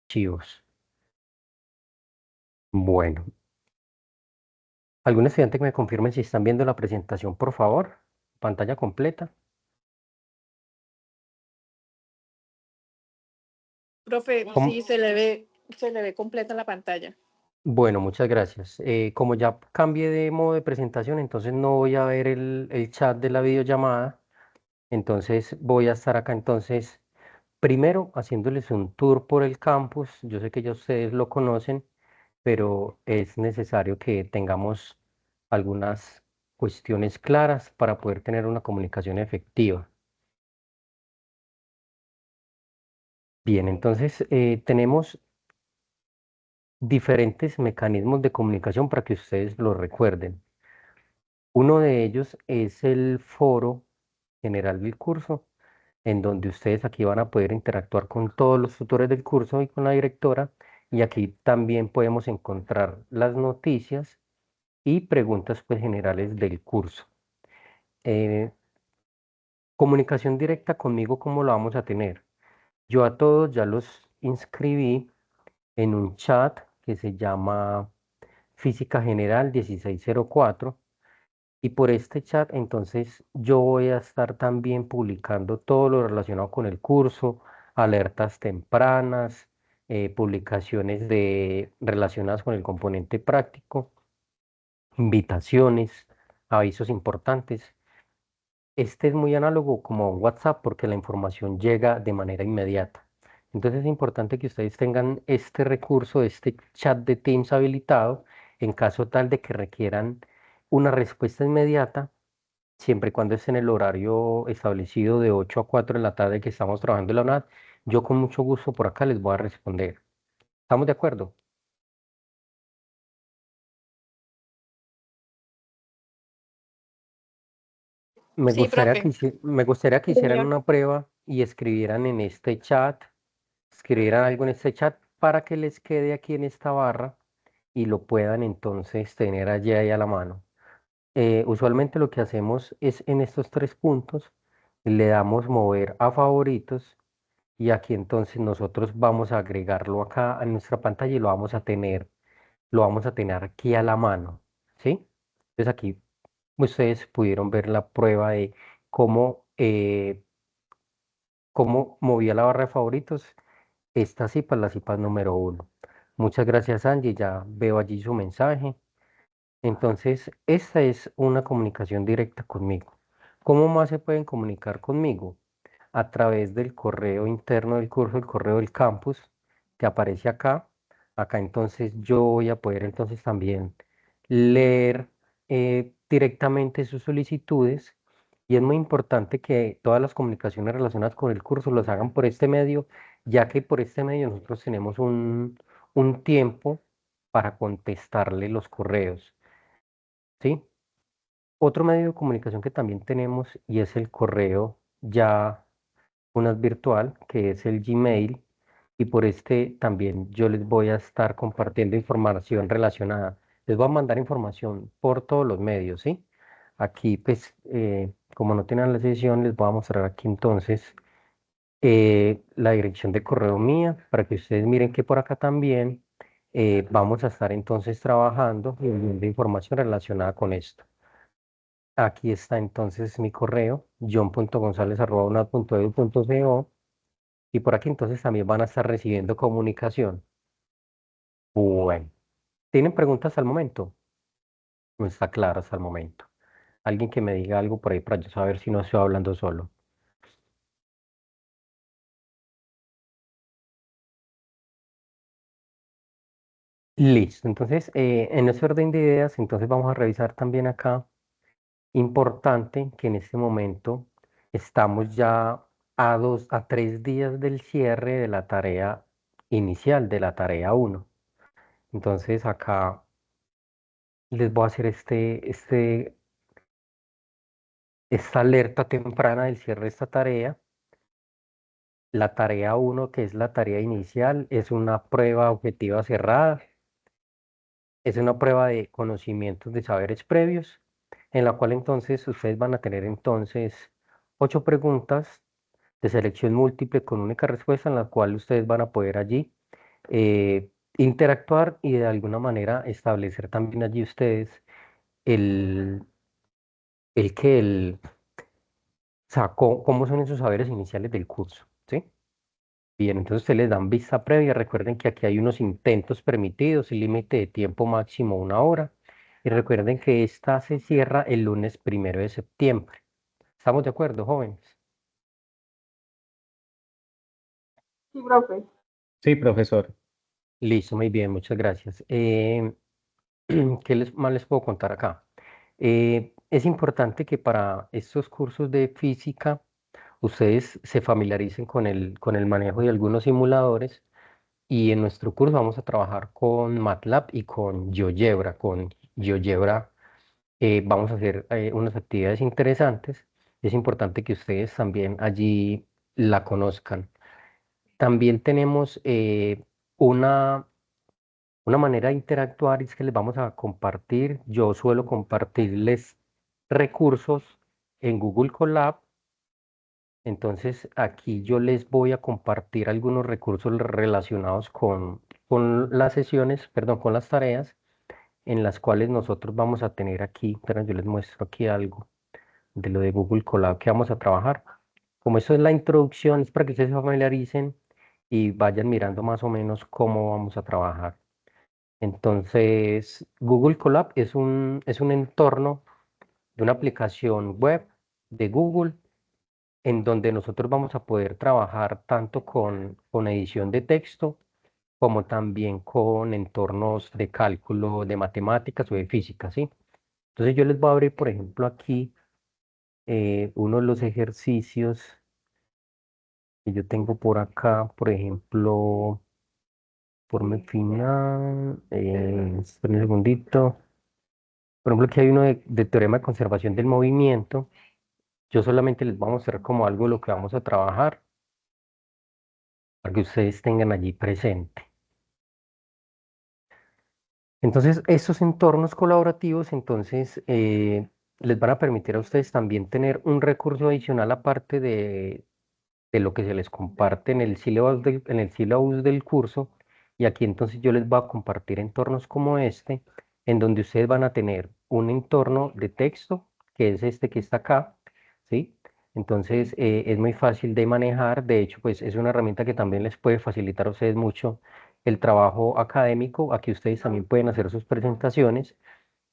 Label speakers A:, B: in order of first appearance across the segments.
A: archivos. Bueno, ¿algún estudiante que me confirme si están viendo la presentación, por favor? Pantalla completa.
B: Profe,
A: ¿Cómo?
B: sí, se le ve completa la pantalla.
A: Bueno, muchas gracias. Como ya cambié de modo de presentación, entonces no voy a ver el chat de la videollamada. Entonces voy a estar acá entonces primero haciéndoles un tour por el campus. Yo sé que ya ustedes lo conocen, pero es necesario que tengamos algunas cuestiones claras para poder tener una comunicación efectiva. Bien, entonces tenemos diferentes mecanismos de comunicación para que ustedes lo recuerden. Uno de ellos es el foro general del curso, en donde ustedes aquí van a poder interactuar con todos los tutores del curso y con la directora, y aquí también podemos encontrar las noticias y preguntas pues, generales del curso. Eh, Comunicación directa conmigo, ¿cómo lo vamos a tener? Yo a todos ya los inscribí en un chat que se llama Física General 1604. Y por este chat, entonces, yo voy a estar también publicando todo lo relacionado con el curso, alertas tempranas, publicaciones relacionadas con el componente práctico, invitaciones, avisos importantes. Este es muy análogo como a un WhatsApp porque la información llega de manera inmediata. Entonces es importante que ustedes tengan este recurso, este chat de Teams habilitado en caso tal de que requieran una respuesta inmediata, siempre y cuando esté en el horario establecido de 8 a 4 de la tarde que estamos trabajando en la UNAD. Yo con mucho gusto por acá les voy a responder. ¿Estamos de acuerdo?
B: Sí, profe.
A: Me gustaría que hicieran
B: Señor.
A: una prueba y escribieran en este chat, escribieran algo en este chat para que les quede aquí en esta barra y lo puedan entonces tener allí ahí a la mano. Usualmente lo que hacemos es en estos tres puntos, le damos mover a favoritos y aquí entonces nosotros vamos a agregarlo acá a nuestra pantalla y lo vamos a tener aquí a la mano, ¿sí? Entonces aquí ustedes pudieron ver la prueba de cómo movía la barra de favoritos. Esta CIPA es la CIPA número uno. Muchas gracias, Angie. Ya veo allí su mensaje. Entonces, esta es una comunicación directa conmigo. ¿Cómo más se pueden comunicar conmigo? A través del correo interno del curso, el correo del campus, que aparece acá. Acá entonces yo voy a poder entonces también leer directamente sus solicitudes y es muy importante que todas las comunicaciones relacionadas con el curso los hagan por este medio, ya que por este medio nosotros tenemos un tiempo para contestarle los correos, ¿sí? Otro medio de comunicación que también tenemos y es el correo ya unas virtual, que es el Gmail, y por este también yo les voy a estar compartiendo información relacionada. Les voy a mandar información por todos los medios, ¿sí? Aquí, pues, como no tienen la sesión, les voy a mostrar aquí entonces la dirección de correo mía, para que ustedes miren que por acá también vamos a estar entonces trabajando y enviando información relacionada con esto. Aquí está entonces mi correo, john.gonzalez@unad.edu.co. Y por aquí entonces también van a estar recibiendo comunicación. Bueno, ¿tienen preguntas al momento? No está claro hasta el momento. Alguien que me diga algo por ahí para yo saber si no estoy hablando solo. Listo, entonces en ese orden de ideas, entonces vamos a revisar también acá. Importante que en este momento estamos ya a 3 días del cierre de la tarea inicial, de la tarea uno. Entonces acá les voy a hacer esta alerta temprana del cierre de esta tarea. La tarea uno, que es la tarea inicial, es una prueba objetiva cerrada. Es una prueba de conocimientos de saberes previos, en la cual entonces ustedes van a tener entonces 8 preguntas de selección múltiple con única respuesta, en la cual ustedes van a poder allí interactuar y de alguna manera establecer también allí ustedes el, o sea, cómo son esos saberes iniciales del curso, ¿sí? Bien, entonces ustedes les dan vista previa. Recuerden que aquí hay unos intentos permitidos, el límite de tiempo máximo 1 hora. Y recuerden que esta se cierra el lunes 1 de septiembre. ¿Estamos de acuerdo, jóvenes?
B: Sí, profe.
C: Sí, profesor.
A: Listo, muy bien, muchas gracias. ¿Qué más les puedo contar acá? Es importante que para estos cursos de física ustedes se familiaricen con el manejo de algunos simuladores y en nuestro curso vamos a trabajar con MATLAB y con GeoGebra. Con GeoGebra vamos a hacer unas actividades interesantes. Es importante que ustedes también allí la conozcan. También tenemos una manera de interactuar, es que les vamos a compartir. Yo suelo compartirles recursos en Google Colab. Entonces, aquí yo les voy a compartir algunos recursos relacionados con las sesiones, perdón, con las tareas en las cuales nosotros vamos a tener aquí. Pero yo les muestro aquí algo de lo de Google Colab que vamos a trabajar. Como esto es la introducción, es para que ustedes se familiaricen y vayan mirando más o menos cómo vamos a trabajar. Entonces, Google Colab es un entorno de una aplicación web de Google en donde nosotros vamos a poder trabajar tanto con edición de texto como también con entornos de cálculo, de matemáticas o de física, ¿sí? Entonces yo les voy a abrir, por ejemplo, aquí uno de los ejercicios que yo tengo por acá, por ejemplo, forma final, esperen un segundito. Por ejemplo, aquí hay uno de teorema de conservación del movimiento. Yo solamente les voy a mostrar como algo de lo que vamos a trabajar para que ustedes tengan allí presente. Entonces, estos entornos colaborativos, entonces, les van a permitir a ustedes también tener un recurso adicional aparte de lo que se les comparte en el sílabus del curso. Y aquí entonces yo les voy a compartir entornos como este, en donde ustedes van a tener un entorno de texto, que es este que está acá, ¿sí? Entonces, es muy fácil de manejar. De hecho, pues es una herramienta que también les puede facilitar a ustedes mucho el trabajo académico. Aquí ustedes también pueden hacer sus presentaciones.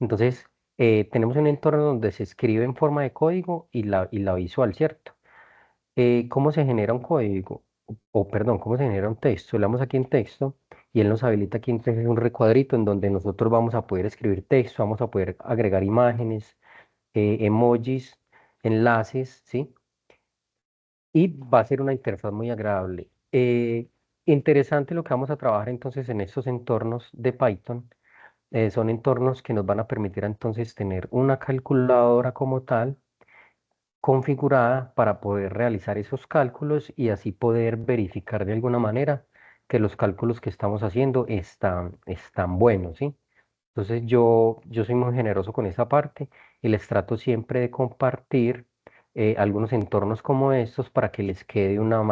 A: Entonces, tenemos un entorno donde se escribe en forma de código y la visual, ¿cierto? ¿Cómo se genera un código? Perdón, ¿cómo se genera un texto? Le damos aquí en texto y él nos habilita aquí entonces un recuadrito en donde nosotros vamos a poder escribir texto, vamos a poder agregar imágenes, emojis, enlaces, ¿sí? Y va a ser una interfaz muy agradable. Interesante lo que vamos a trabajar entonces en estos entornos de Python. Son entornos que nos van a permitir entonces tener una calculadora como tal configurada para poder realizar esos cálculos y así poder verificar de alguna manera que los cálculos que estamos haciendo están buenos, ¿sí? Entonces yo soy muy generoso con esa parte y les trato siempre de compartir algunos entornos como estos para que les quede una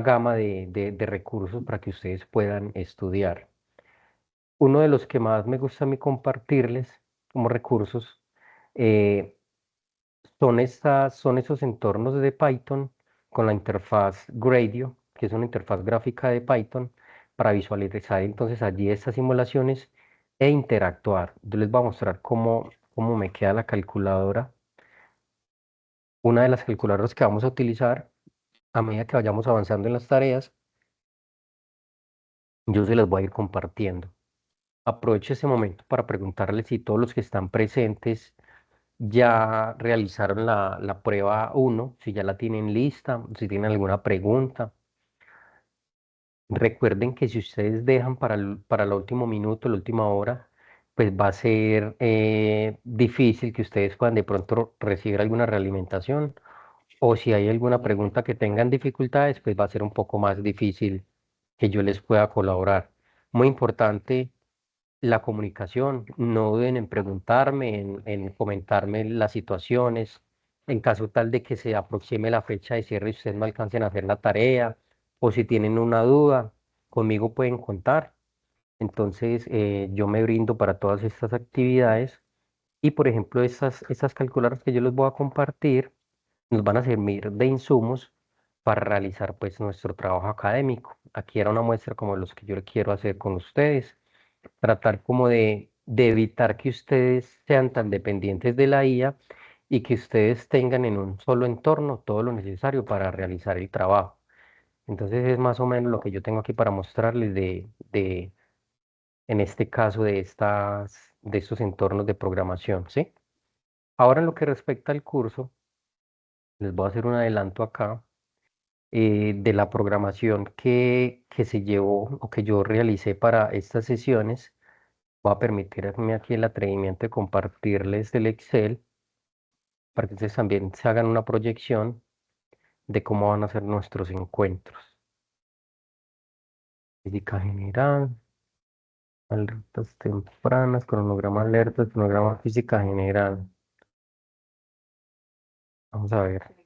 A: gama de recursos para que ustedes puedan estudiar. Uno de los que más me gusta a mí compartirles como recursos eh, son esos entornos de Python con la interfaz Gradio, que es una interfaz gráfica de Python, para visualizar entonces allí estas simulaciones e interactuar. Yo les voy a mostrar cómo me queda la calculadora. Una de las calculadoras que vamos a utilizar a medida que vayamos avanzando en las tareas, yo se las voy a ir compartiendo. Aprovecho este momento para preguntarles si todos los que están presentes ya realizaron la prueba 1, si ya la tienen lista, si tienen alguna pregunta. Recuerden que si ustedes dejan para el último minuto, la última hora, pues va a ser difícil que ustedes puedan de pronto recibir alguna realimentación o si hay alguna pregunta que tengan dificultades, pues va a ser un poco más difícil que yo les pueda colaborar. Muy importante la comunicación. No duden en preguntarme, en comentarme las situaciones, en caso tal de que se aproxime la fecha de cierre y ustedes no alcancen a hacer la tarea, o si tienen una duda, conmigo pueden contar. Entonces, yo me brindo para todas estas actividades y, por ejemplo, estas calculadoras que yo les voy a compartir nos van a servir de insumos para realizar pues nuestro trabajo académico. Aquí era una muestra como los que yo quiero hacer con ustedes, tratar como de evitar que ustedes sean tan dependientes de la IA y que ustedes tengan en un solo entorno todo lo necesario para realizar el trabajo. Entonces es más o menos lo que yo tengo aquí para mostrarles en este caso, de estos entornos de programación, ¿sí? Ahora en lo que respecta al curso, les voy a hacer un adelanto acá de la programación que se llevó o que yo realicé para estas sesiones. Voy a permitirme aquí el atrevimiento de compartirles el Excel para que ustedes también se hagan una proyección de cómo van a ser nuestros encuentros. Física general, alertas tempranas, cronograma alertas, cronograma física general. Vamos a ver.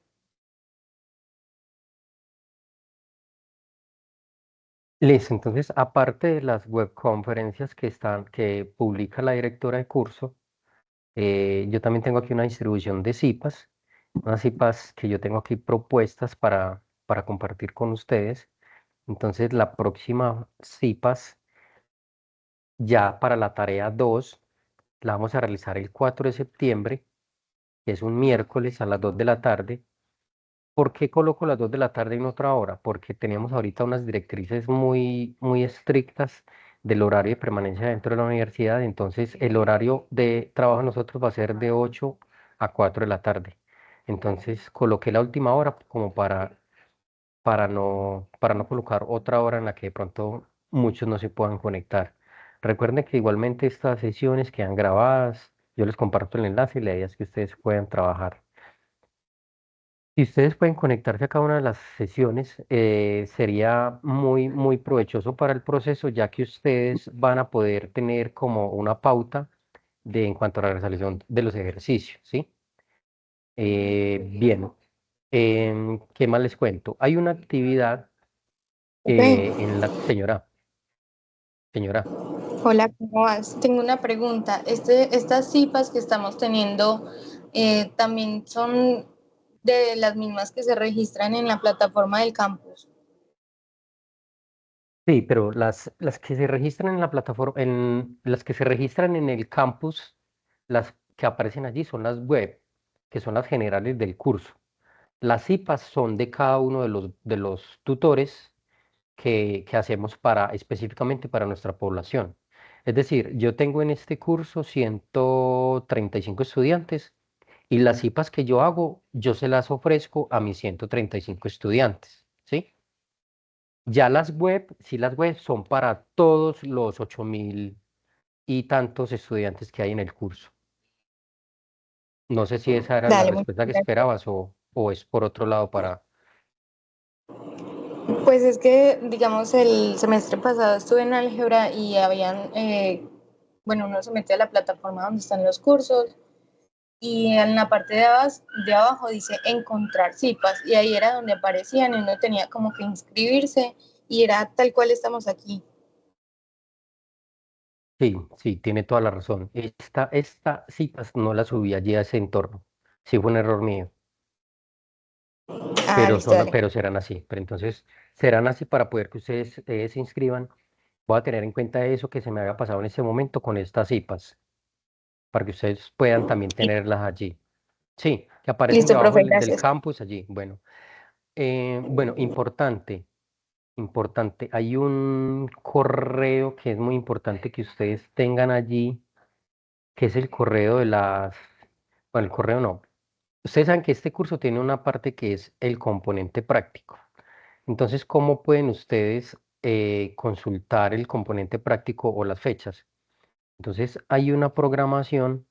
A: Listo, entonces, aparte de las webconferencias que publica la directora de curso, yo también tengo aquí una distribución de CIPAs, unas CIPAs que yo tengo aquí propuestas para compartir con ustedes. Entonces, la próxima CIPAS, ya para la tarea 2 la vamos a realizar el 4 de septiembre, que es un miércoles a las 2 de la tarde. ¿Por qué coloco las 2 de la tarde en otra hora? Porque teníamos ahorita unas directrices muy estrictas del horario de permanencia dentro de la universidad. Entonces, el horario de trabajo de nosotros va a ser de 8 a 4 de la tarde. Entonces, coloqué la última hora como para no colocar otra hora en la que de pronto muchos no se puedan conectar. Recuerden que igualmente estas sesiones quedan grabadas. Yo les comparto el enlace y la idea es que ustedes puedan trabajar. Si ustedes pueden conectarse a cada una de las sesiones, sería muy provechoso para el proceso, ya que ustedes van a poder tener como una pauta en cuanto a la resolución de los ejercicios, ¿sí? Bien, ¿qué más les cuento? Hay una actividad
B: Ok.
A: en la... Señora,
B: Hola, ¿cómo vas? Tengo una pregunta. Estas CIPAs que estamos teniendo también son de las mismas que se registran en la plataforma del campus.
A: sí, pero las que se registran en la plataforma, las que se registran en el campus, las que aparecen allí son las web, que son las generales del curso. Las CIPAs son de cada uno de los tutores que hacemos específicamente para nuestra población. Es decir, yo tengo en este curso 135 estudiantes y las CIPAs que yo hago, yo se las ofrezco a mis 135 estudiantes, ¿sí? Ya las web son para todos los 8.000 y tantos estudiantes que hay en el curso. No sé si esa era la
B: Dale, muchas
A: respuesta que
B: gracias.
A: esperabas o es por otro lado para...
B: Pues es que, digamos, el semestre pasado estuve en álgebra y bueno, uno se mete a la plataforma donde están los cursos y en la parte de abajo dice encontrar cipas y ahí era donde aparecían y uno tenía como que inscribirse y era tal cual estamos aquí.
A: Sí, sí, tiene toda la razón. Esta cita no la subí allí a ese entorno. Sí fue un error mío,
B: Ah,
A: pero,
B: listo, dale.
A: pero serán así. Pero entonces serán así para poder que ustedes se inscriban. Voy a tener en cuenta eso que se me había pasado en ese momento con estas CIPAs, para que ustedes puedan también tenerlas allí. Sí, que aparecen
B: Listo,
A: debajo
B: profe,
A: del
B: gracias.
A: campus allí. Bueno, importante. Hay un correo que es muy importante que ustedes tengan allí, que es el correo bueno, el correo no. Ustedes saben que este curso tiene una parte que es el componente práctico. Entonces, ¿cómo pueden ustedes consultar el componente práctico o las fechas? Entonces, hay una programación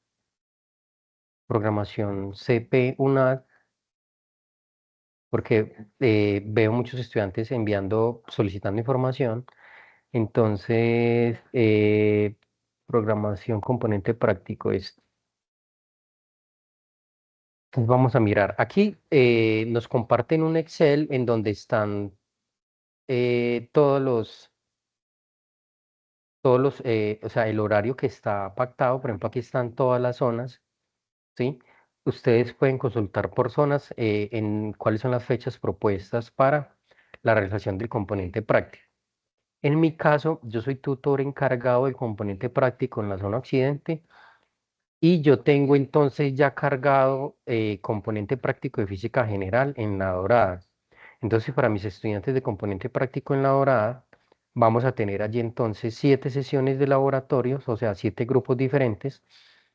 A: CP, porque veo muchos estudiantes solicitando información. Entonces, programación componente práctico es. Entonces, vamos a mirar. Aquí nos comparten un Excel en donde están todos los. o sea, el horario que está pactado, por ejemplo, aquí están todas las zonas, ¿sí? Ustedes pueden consultar por zonas en cuáles son las fechas propuestas para la realización del componente práctico. En mi caso, yo soy tutor encargado del componente práctico en la zona occidente y yo tengo entonces ya cargado componente práctico de física general en la dorada. Entonces, para mis estudiantes de componente práctico en la dorada, vamos a tener allí entonces 7 sesiones de laboratorios, o sea, 7 grupos diferentes,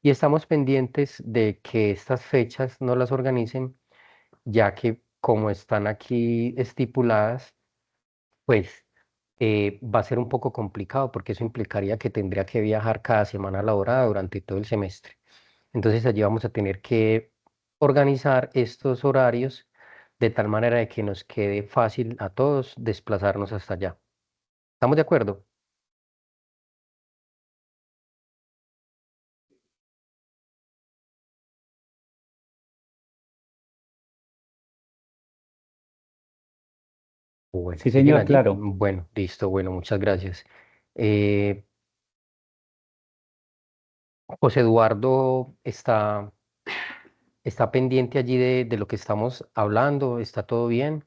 A: y estamos pendientes de que estas fechas no las organicen, ya que como están aquí estipuladas, pues va a ser un poco complicado porque eso implicaría que tendría que viajar cada semana a la dorada durante todo el semestre. Entonces allí vamos a tener que organizar estos horarios de tal manera de que nos quede fácil a todos desplazarnos hasta allá. ¿Estamos de acuerdo? Bueno,
C: Sí,
A: ¿siguen
C: señor,
A: allí?
C: claro.
A: Bueno, listo, bueno, muchas gracias. Eh, José Eduardo está pendiente allí de lo que estamos hablando, ¿está todo bien?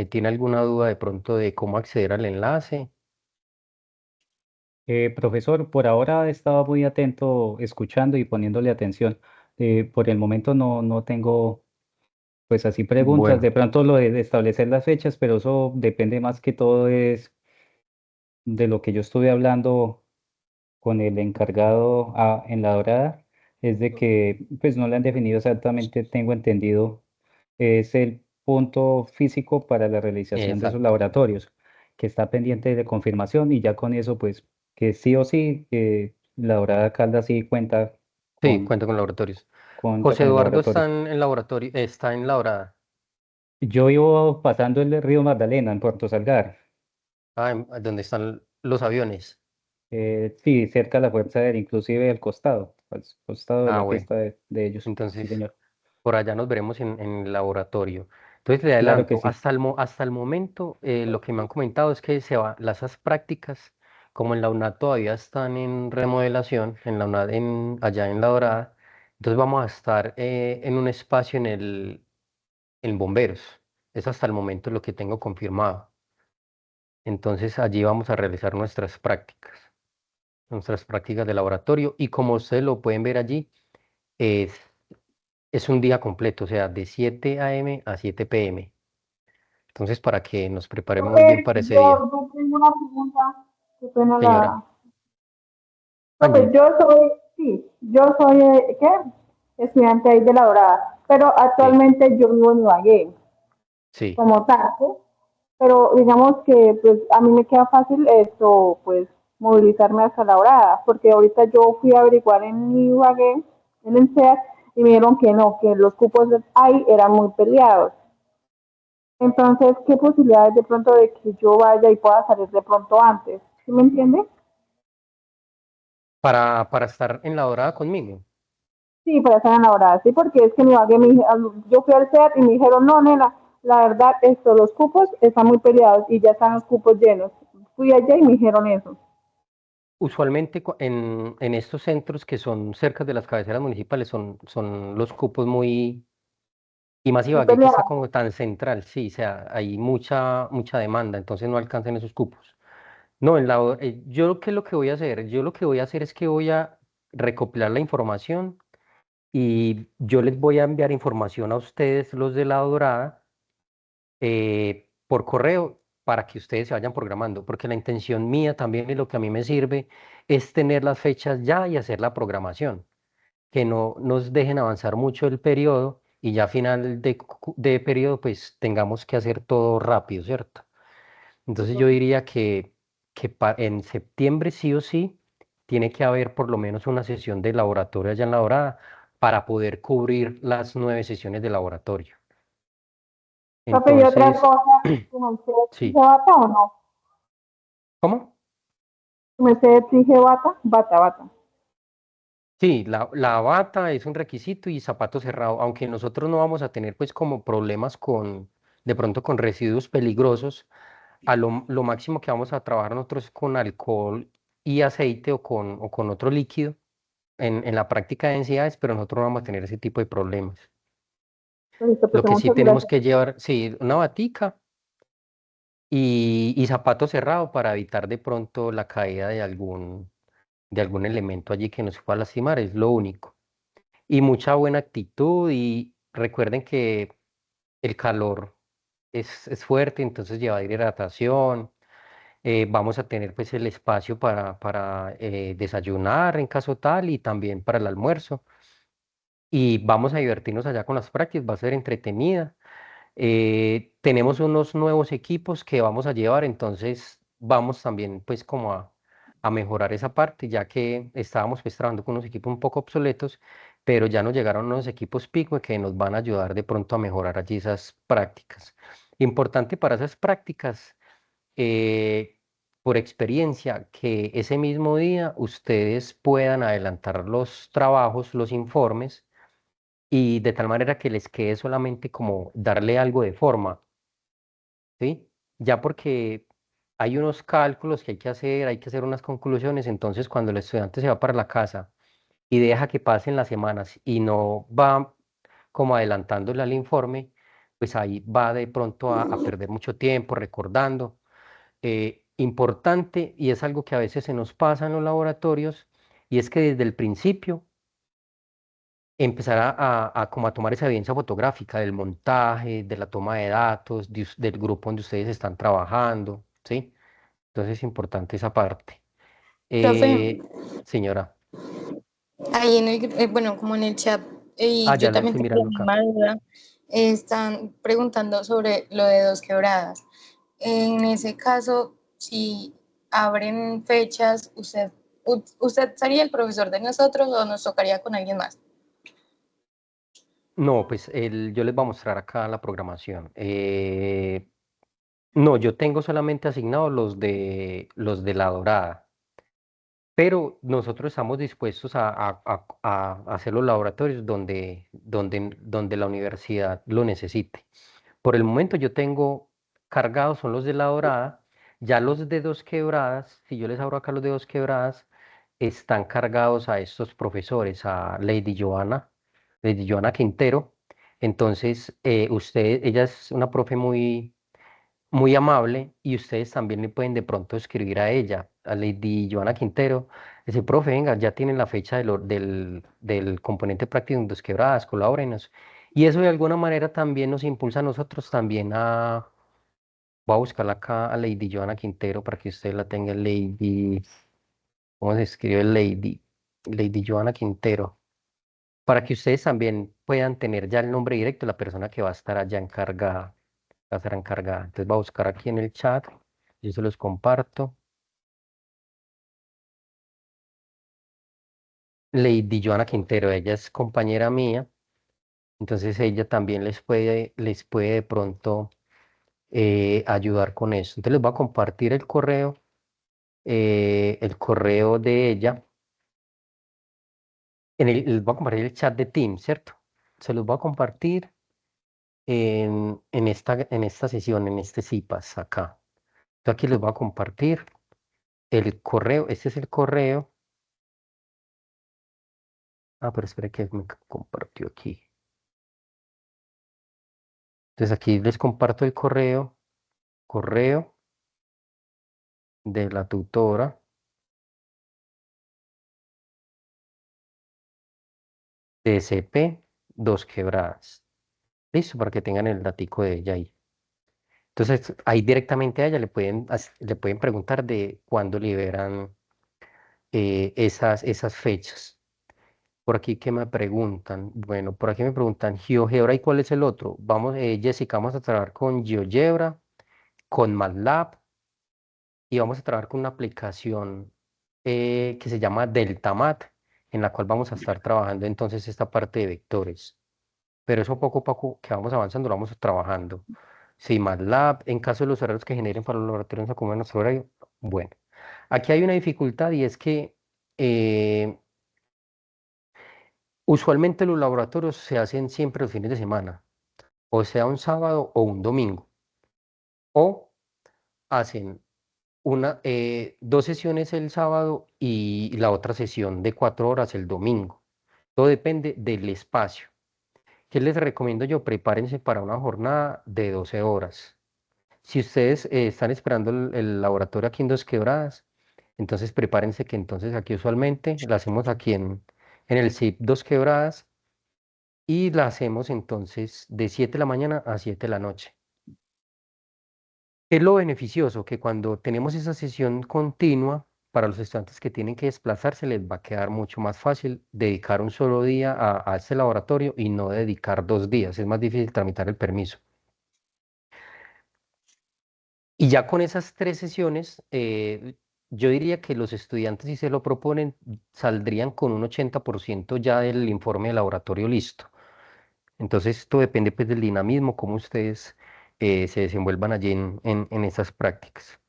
A: ¿Tiene alguna duda de pronto de cómo acceder al enlace?
C: Profesor, por ahora he estado muy atento, escuchando y poniéndole atención. Por el momento no tengo, pues así preguntas. De
A: Bueno,
C: pronto lo de establecer las fechas, pero eso depende más que todo es de lo que yo estuve hablando con el encargado en la dorada, es de que pues no le han definido exactamente, tengo entendido, es el punto físico para la realización de esos
A: exacto.
C: laboratorios, que está pendiente de confirmación y ya con eso pues que sí o sí, que la dorada Caldas sí
A: Sí, cuenta con laboratorios.
C: cuenta
A: José
C: con el
A: Eduardo
C: laboratorio.
A: está en laboratorio, está en la hora,
C: Yo vivo pasando el río Magdalena en Puerto Salgar,
A: donde están los aviones.
C: sí, cerca de la Fuerza Aérea, inclusive al costado de
A: Ah,
C: la
A: bueno.
C: pista de ellos. Sí,
A: Entonces,
C: señor.
A: por allá nos veremos en el laboratorio. Entonces, le
C: Claro que
A: adelanto,
C: sí.
A: hasta el momento, lo que me han comentado es que las prácticas, como en la UNAD todavía están en remodelación, en la UNAD allá en La Dorada, entonces vamos a estar en un espacio en Bomberos. Es hasta el momento lo que tengo confirmado. Entonces, allí vamos a realizar nuestras prácticas de laboratorio, y como ustedes lo pueden ver allí, es es un día completo, o sea, de 7 a.m. a 7 p.m. Entonces, para que nos preparemos muy bien
B: Profe,
A: para ese día.
B: yo tengo una pregunta, qué pena
A: Señora,
B: la... Profe,
A: Angie,
B: yo soy, ¿qué? Estudiante ahí de la Dorada, pero
A: sí,
B: actualmente yo vivo en Ibagué,
A: sí.
B: como tal, ¿sí? Pero digamos que pues a mí me queda fácil esto, pues movilizarme hasta la Dorada, porque ahorita yo fui a averiguar en Ibagué, en el CEAC, y me dijeron que no, que los cupos ahí eran muy peleados. Entonces, ¿qué posibilidades de pronto de que yo vaya y pueda salir de pronto antes? ¿Sí me entiende?
A: Para estar en la dorada conmigo.
B: Sí, para estar enamorada, sí, porque es que yo fui al CEAT y me dijeron, no, nena, la verdad, los cupos están muy peleados y ya están los cupos llenos. Fui allá y me dijeron eso,
A: Usualmente en estos centros que son cerca de las cabeceras municipales son los cupos muy... Y más
B: muy
A: Ibagué que está
B: peleados.
A: como tan central, sí, o sea, hay mucha demanda, entonces no alcanzan esos cupos. No, yo qué es lo que voy a hacer, yo lo que voy a hacer es que voy a recopilar la información y yo les voy a enviar información a ustedes, los de la Dorada, por correo para que ustedes se vayan programando, porque la intención mía también y lo que a mí me sirve es tener las fechas ya y hacer la programación, que no nos dejen avanzar mucho el periodo y ya a final de periodo pues tengamos que hacer todo rápido, ¿cierto? Entonces yo diría que en septiembre sí o sí tiene que haber por lo menos una sesión de laboratorio allá en la Dorada para poder cubrir las 9 sesiones de laboratorio.
B: Profe, y otra
A: Entonces,
B: cosa, ¿su merced exige
A: sí.
B: bata o no?
A: ¿Cómo?
B: ¿Su merced exige bata? Bata, bata.
A: Sí, la bata es un requisito y zapato cerrado, aunque nosotros no vamos a tener pues como problemas de pronto con residuos peligrosos, lo máximo que vamos a trabajar nosotros es con alcohol y aceite o con otro líquido en la práctica de densidades, pero nosotros no vamos a tener ese tipo de problemas.
B: Listo,
A: Lo
B: pues
A: que sí
B: muchas
A: tenemos
B: gracias.
A: que llevar, sí, una batica y zapato cerrado para evitar de pronto la caída de algún elemento allí que nos pueda lastimar, es lo único. Y mucha buena actitud y recuerden que el calor es fuerte, entonces llevar hidratación. Vamos a tener pues el espacio para desayunar en caso tal y también para el almuerzo. Y vamos a divertirnos allá con las prácticas, va a ser entretenida. Tenemos unos nuevos equipos que vamos a llevar, entonces vamos también pues como a mejorar esa parte, ya que estábamos pues trabajando con unos equipos un poco obsoletos, pero ya nos llegaron unos equipos Pico que nos van a ayudar de pronto a mejorar allí esas prácticas. Importante para esas prácticas, eh, por experiencia, que ese mismo día ustedes puedan adelantar los trabajos, los informes y de tal manera que les quede solamente como darle algo de forma, ¿sí? Ya porque hay unos cálculos que hay que hacer unas conclusiones, entonces cuando el estudiante se va para la casa y deja que pasen las semanas y no va como adelantándole al informe, pues ahí va de pronto a perder mucho tiempo recordando. Importante, y es algo que a veces se nos pasa en los laboratorios, y es que desde el principio empezar a como a tomar esa evidencia fotográfica del montaje, de la toma de datos, del grupo donde ustedes están trabajando, ¿sí? Entonces es importante esa parte.
B: Profe,
A: Eh, Señora,
B: ahí en bueno, como en el chat, y
A: ya
B: yo
A: la
B: también
A: estoy
B: tengo la
A: mirando acá.
B: misma duda, están preguntando sobre lo de Dos Quebradas. En ese caso, si abren fechas, ¿usted sería el profesor de nosotros o nos tocaría con alguien más?
A: No, pues yo les voy a mostrar acá la programación. No, yo tengo solamente asignados los de la dorada. Pero nosotros estamos dispuestos a hacer los laboratorios donde la universidad lo necesite. Por el momento yo tengo cargados, son los de la dorada, ya los de Dos Quebradas, si yo les abro acá los de Dos Quebradas, están cargados a estos profesores, a Lady Joana Quintero. Entonces, ella es una profe muy amable y ustedes también le pueden de pronto escribir a ella, a Lady Joana Quintero, decir, profe, venga, ya tienen la fecha del componente práctico en Dos Quebradas, colabórenos. Y eso de alguna manera también nos impulsa a nosotros también voy a buscarla acá a Lady Joana Quintero para que usted la tenga, ¿cómo se escribe Lady? Lady Joana Quintero, para que ustedes también puedan tener ya el nombre directo de la persona que va a estar allá encargada, va a estar encargada. Entonces voy a buscar aquí en el chat, yo se los comparto. Lady Joana Quintero, ella es compañera mía, entonces ella también les puede de pronto ayudar con eso. Entonces les voy a compartir el correo de ella, les voy a compartir el chat de Teams, ¿cierto? Se los voy a compartir en esta sesión, en este CIPAS acá. Entonces aquí les voy a compartir el correo, este es el correo. Ah, pero espera que me compartió aquí. Entonces aquí les comparto el correo de la tutora de SP Dos Quebradas. Listo, para que tengan el datico de ella ahí. Entonces, ahí directamente a ella le pueden preguntar de cuándo liberan esas fechas. Por aquí que me preguntan, bueno, por aquí me preguntan GeoGebra y cuál es el otro. Vamos, Jessica, vamos a trabajar con GeoGebra, con MATLAB y vamos a trabajar con una aplicación que se llama DeltaMat, en la cual vamos a estar trabajando entonces esta parte de vectores. Pero eso poco a poco que vamos avanzando, lo vamos trabajando. Sí, MATLAB, en caso de los errores que generen para los laboratorios no como nuestro horario. Bueno, aquí hay una dificultad y es que eh, usualmente los laboratorios se hacen siempre los fines de semana, o sea un sábado o un domingo, o hacen dos sesiones el sábado y la otra sesión de 4 horas el domingo. Todo depende del espacio. ¿Qué les recomiendo yo? Prepárense para una jornada de 12 horas. Si ustedes están esperando el laboratorio aquí en Dos Quebradas, entonces prepárense que entonces aquí usualmente la hacemos aquí en el CIP Dos Quebradas y la hacemos entonces de 7 de la mañana a 7 de la noche. ¿Qué es lo beneficioso? Que cuando tenemos esa sesión continua, para los estudiantes que tienen que desplazarse, les va a quedar mucho más fácil dedicar un solo día a este laboratorio y no dedicar 2 días. Es más difícil tramitar el permiso. Y ya con esas 3 sesiones, yo diría que los estudiantes, si se lo proponen, saldrían con un 80% ya del informe de laboratorio listo. Entonces, esto depende pues del dinamismo, cómo ustedes se desenvuelvan allí en esas prácticas.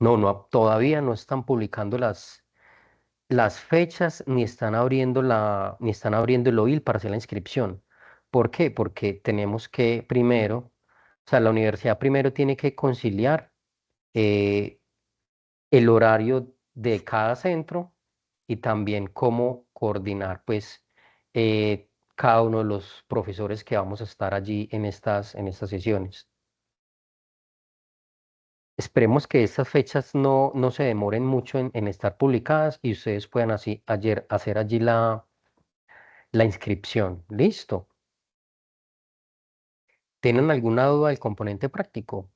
A: No, no, todavía no están publicando las fechas ni están abriendo el OIL para hacer la inscripción. ¿Por qué? Porque tenemos que primero, o sea, la universidad primero tiene que conciliar eh, el horario de cada centro y también cómo coordinar, pues, cada uno de los profesores que vamos a estar allí en estas sesiones. Esperemos que estas fechas no se demoren mucho en estar publicadas y ustedes puedan hacer allí la inscripción. ¿Listo? ¿Tienen alguna duda del componente práctico?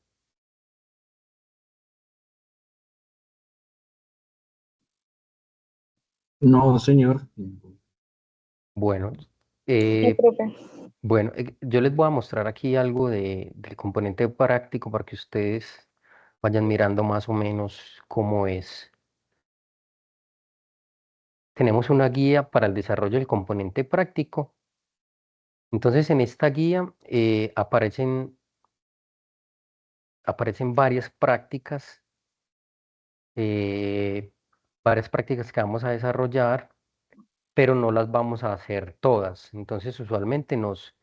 D: No, señor.
A: Bueno,
B: Sí,
A: eh,
B: profe.
A: bueno, yo les voy a mostrar aquí algo del componente práctico para que ustedes vayan mirando más o menos cómo es. Tenemos una guía para el desarrollo del componente práctico. Entonces, en esta guía aparecen eh, varias prácticas que vamos a desarrollar, pero no las vamos a hacer todas. Entonces, usualmente nos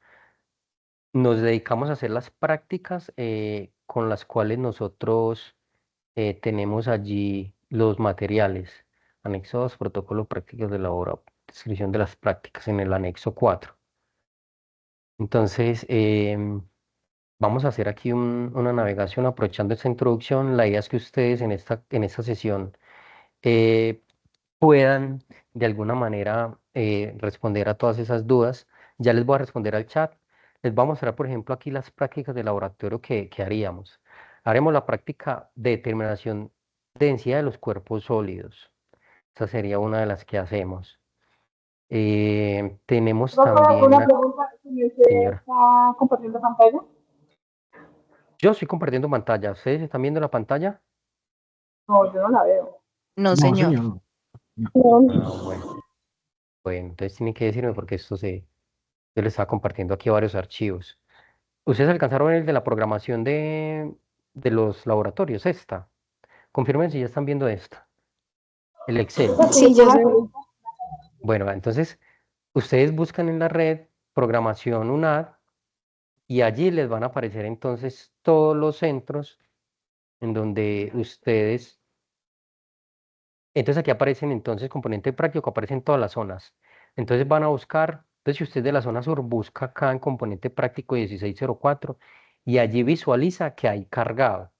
A: dedicamos a hacer las prácticas con las cuales nosotros tenemos allí los materiales, anexos, protocolo prácticas de labor, descripción de las prácticas en el anexo 4. Entonces, vamos a hacer aquí una navegación aprovechando esta introducción. La idea es que ustedes en esta sesión eh, puedan de alguna manera responder a todas esas dudas. Ya les voy a responder al chat. Les voy a mostrar, por ejemplo, aquí las prácticas de laboratorio que haríamos. Haremos la práctica de determinación de densidad de los cuerpos sólidos. Esa sería una de las que hacemos. Tenemos
E: Profe,
A: también
E: una
A: una
E: pregunta, ¿y usted
A: señora.
E: está compartiendo pantalla?
A: Yo estoy compartiendo pantalla. ¿Ustedes están viendo la pantalla?
E: No, yo no la veo.
F: No,
D: No,
F: señor.
D: señor. No.
A: Ah, bueno. Bueno, entonces tienen que decirme porque yo les estaba compartiendo aquí varios archivos. ¿Ustedes alcanzaron el de la programación de los laboratorios? Esta. Confirmen si ya están viendo esta. El Excel.
B: Sí, ya se ve.
A: Bueno, entonces ustedes buscan en la red programación UNAD y allí les van a aparecer entonces todos los centros en donde ustedes. Entonces aquí aparecen entonces componente práctico, aparecen todas las zonas. Entonces van a buscar, entonces si usted es de la zona sur, busca acá en componente práctico 1604 y allí visualiza que hay cargado.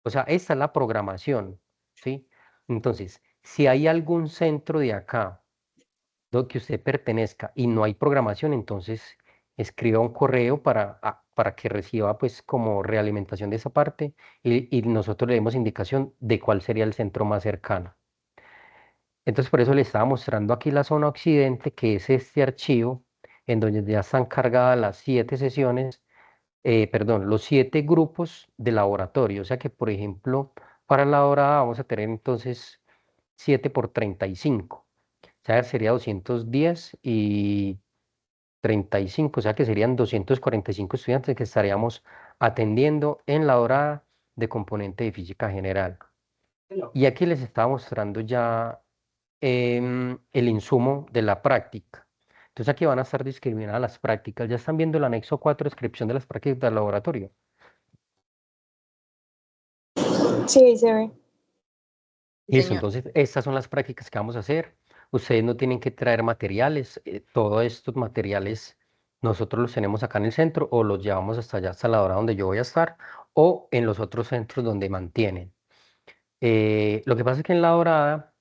A: O sea, esta es la programación, ¿sí? Entonces, si hay algún centro de acá que usted pertenezca y no hay programación, entonces escriba un correo para que reciba pues como realimentación de esa parte y nosotros le demos indicación de cuál sería el centro más cercano. Entonces, por eso le estaba mostrando aquí la zona occidente, que es este archivo, en donde ya están cargadas las 7 sesiones, perdón, los 7 grupos de laboratorio. O sea que, por ejemplo, para la hora A vamos a tener entonces 7 por 35. O sea, sería 210 y 35. O sea que serían 245 estudiantes que estaríamos atendiendo en la hora A de componente de física general. Y aquí les estaba mostrando ya el insumo de la práctica. Entonces aquí van a estar discriminadas las prácticas. Ya están viendo el anexo 4, descripción de las prácticas del laboratorio.
B: Sí, ahí se ve.
A: Listo,
B: señor.
A: entonces estas son las prácticas que vamos a hacer. Ustedes no tienen que traer materiales, todos estos materiales nosotros los tenemos acá en el centro o los llevamos hasta allá, hasta la hora donde yo voy a estar o en los otros centros donde mantienen. Lo que pasa es que en La Dorada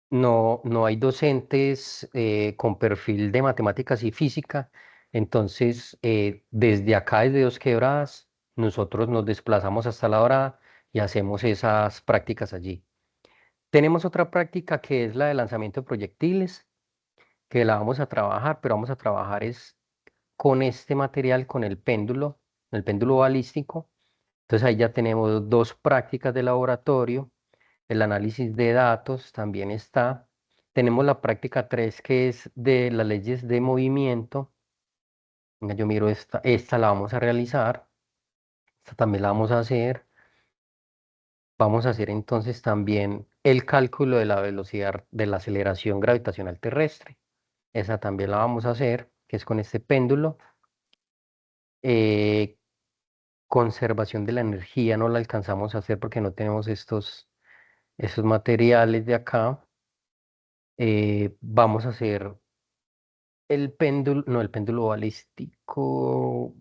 A: no hay docentes con perfil de matemáticas y física, entonces desde acá, desde Dos Quebradas, nosotros nos desplazamos hasta La Dorada y hacemos esas prácticas allí. Tenemos otra práctica que es la de lanzamiento de proyectiles, que la vamos a trabajar, pero vamos a trabajar es con este material, con el péndulo balístico. Entonces ahí ya tenemos dos prácticas de laboratorio, el análisis de datos también está. Tenemos la práctica 3 que es de las leyes de movimiento. Venga, yo miro esta la vamos a realizar, esta también la vamos a hacer. Vamos a hacer entonces también el cálculo de la velocidad de la aceleración gravitacional terrestre. Esa también la vamos a hacer, que es con este péndulo. Eh, conservación de la energía no la alcanzamos a hacer porque no tenemos estos materiales de acá. Vamos a hacer el péndulo, no, el péndulo balístico.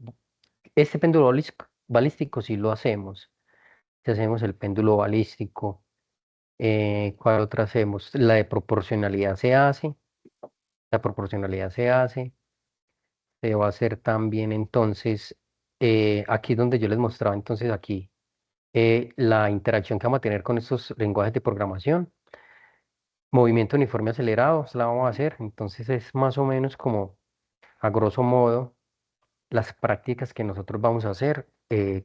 A: Este péndulo balístico sí lo hacemos. Si hacemos el péndulo balístico, ¿cuál otra hacemos? La de proporcionalidad se hace. La proporcionalidad se hace. Se va a hacer también entonces, aquí donde yo les mostraba entonces aquí, la interacción que vamos a tener con estos lenguajes de programación. Movimiento uniforme acelerado, la vamos a hacer. Entonces es más o menos como, a grosso modo, las prácticas que nosotros vamos a hacer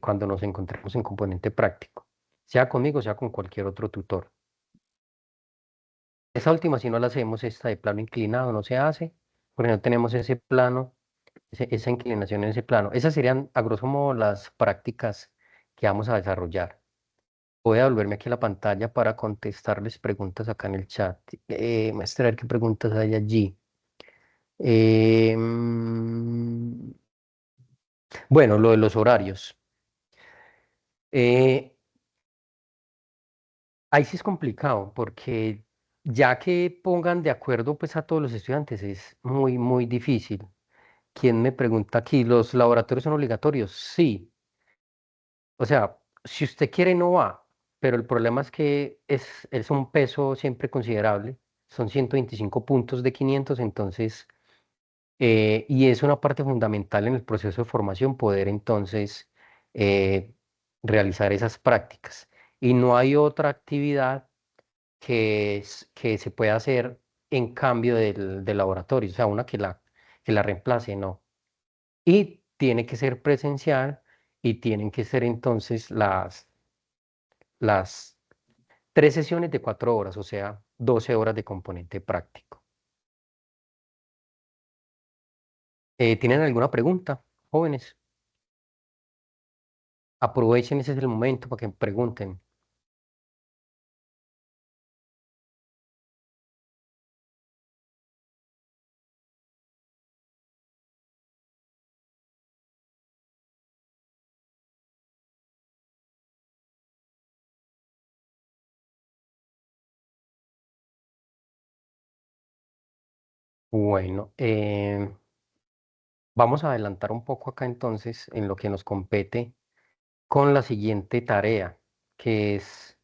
A: cuando nos encontremos en componente práctico, sea conmigo, sea con cualquier otro tutor. Esa última, si no la hacemos, esta de plano inclinado no se hace, porque no tenemos ese plano, esa inclinación en ese plano. Esas serían, a grosso modo, las prácticas que vamos a desarrollar. Voy a volverme aquí a la pantalla para contestarles preguntas acá en el chat. Muestra a ver qué preguntas hay allí. Bueno, lo de los horarios. Eh, Ahí sí es complicado porque ya que pongan de acuerdo pues a todos los estudiantes es muy, muy difícil. ¿Quién me pregunta aquí? ¿Los laboratorios son obligatorios? Sí. O sea, si usted quiere no va, pero el problema es que es un peso siempre considerable. Son 125 puntos de 500, entonces, y es una parte fundamental en el proceso de formación poder entonces eh, realizar esas prácticas. Y no hay otra actividad que se puede hacer en cambio del laboratorio, o sea, una que la reemplace, no. Y tiene que ser presencial y tienen que ser entonces las 3 sesiones de 4 horas, o sea, 12 horas de componente práctico. ¿Tienen alguna pregunta, jóvenes? Aprovechen, ese es el momento para que pregunten. Bueno, vamos a adelantar un poco acá entonces en lo que nos compete con la siguiente tarea, que es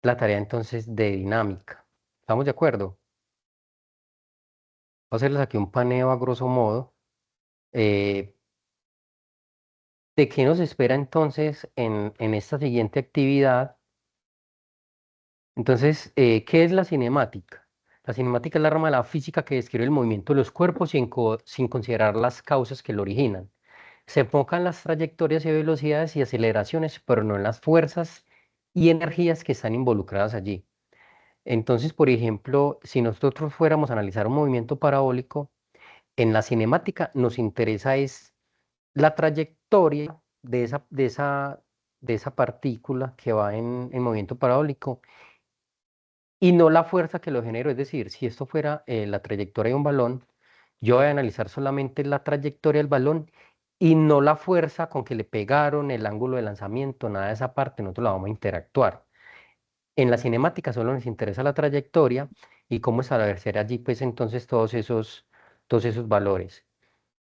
A: la tarea entonces de dinámica. ¿Estamos de acuerdo? Voy a hacerles aquí un paneo a grosso modo. eh, ¿De qué nos espera entonces en esta siguiente actividad? Entonces, ¿qué es la cinemática? La cinemática es la rama de la física que describe el movimiento de los cuerpos sin considerar las causas que lo originan. Se enfoca en las trayectorias y velocidades y aceleraciones, pero no en las fuerzas y energías que están involucradas allí. Entonces, por ejemplo, si nosotros fuéramos a analizar un movimiento parabólico, en la cinemática nos interesa es la trayectoria de esa partícula que va en movimiento parabólico y no la fuerza que lo generó. Es decir, si esto fuera la trayectoria de un balón, yo voy a analizar solamente la trayectoria del balón y no la fuerza con que le pegaron, el ángulo de lanzamiento, nada de esa parte, nosotros la vamos a interactuar. En la cinemática solo nos interesa la trayectoria y cómo establecer allí, pues entonces todos esos valores.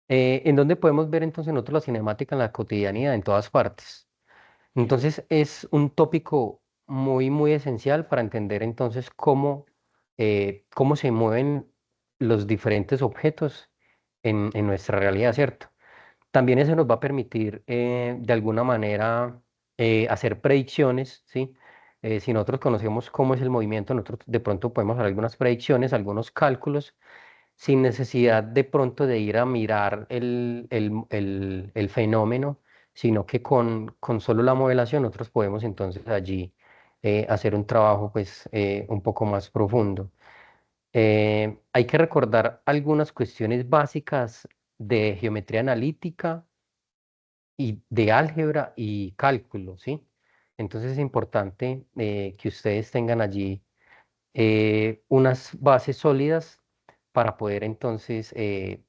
A: ¿En dónde podemos ver entonces nosotros la cinemática en la cotidianidad? En todas partes. Entonces es un tópico muy esencial para entender entonces cómo se mueven los diferentes objetos en nuestra realidad, ¿cierto? También eso nos va a permitir de alguna manera hacer predicciones, ¿sí? Si nosotros conocemos cómo es el movimiento, nosotros de pronto podemos hacer algunas predicciones, algunos cálculos sin necesidad de pronto de ir a mirar el fenómeno, sino que con solo la modelación nosotros podemos entonces allí hacer un trabajo pues un poco más profundo. Hay que recordar algunas cuestiones básicas de geometría analítica y de álgebra y cálculo, ¿sí? Entonces es importante que ustedes tengan allí unas bases sólidas para poder entonces que